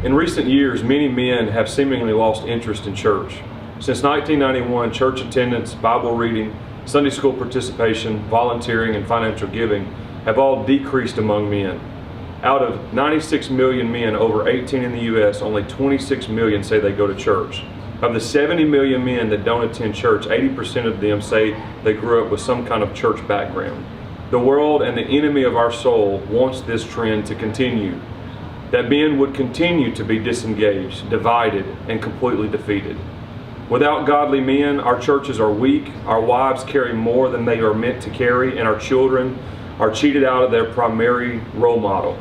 In recent years, many men have seemingly lost interest in church. Since 1991, church attendance, Bible reading, Sunday school participation, volunteering, and financial giving have all decreased among men. Out of 96 million men over 18 in the U.S., only 26 million say they go to church. Of the 70 million men that don't attend church, 80% of them say they grew up with some kind of church background. The world and the enemy of our soul wants this trend to continue, that men would continue to be disengaged, divided, and completely defeated. Without godly men, our churches are weak, our wives carry more than they are meant to carry, and our children are cheated out of their primary role model.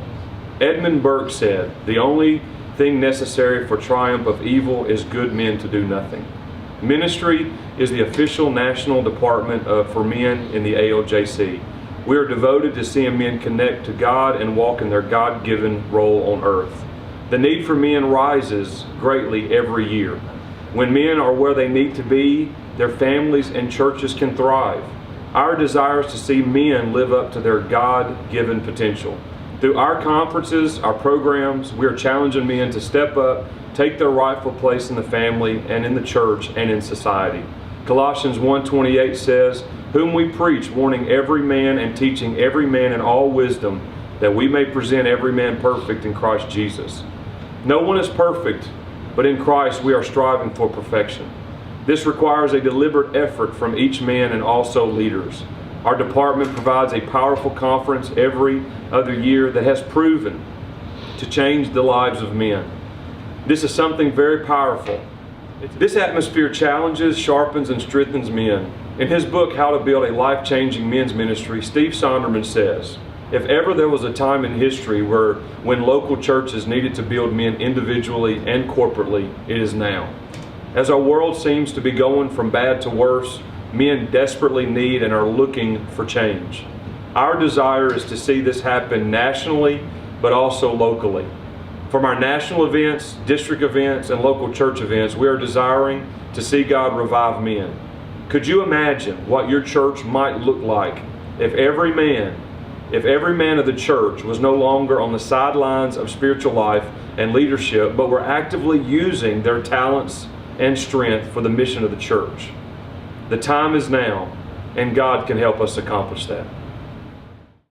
Edmund Burke said, "The only thing necessary for triumph of evil is good men to do nothing." Ministry is the official national department for men in the ALJC. We are devoted to seeing men connect to God and walk in their God-given role on earth. The need for men rises greatly every year. When men are where they need to be, their families and churches can thrive. Our desire is to see men live up to their God-given potential. Through our conferences, our programs, we are challenging men to step up, take their rightful place in the family and in the church and in society. Colossians 1:28 says, "Whom we preach, warning every man and teaching every man in all wisdom, that we may present every man perfect in Christ Jesus." No one is perfect, but in Christ we are striving for perfection. This requires a deliberate effort from each man and also leaders. Our department provides a powerful conference every other year that has proven to change the lives of men. This is something very powerful. This atmosphere challenges, sharpens, and strengthens men. In his book, How to Build a Life-Changing Men's Ministry, Steve Sonderman says, "If ever there was a time in history when local churches needed to build men individually and corporately, it is now. As our world seems to be going from bad to worse, men desperately need and are looking for change. Our desire is to see this happen nationally, but also locally. From our national events, district events, and local church events, we are desiring to see God revive men. Could you imagine what your church might look like if every man of the church was no longer on the sidelines of spiritual life and leadership, but were actively using their talents and strength for the mission of the church? The time is now, and God can help us accomplish that."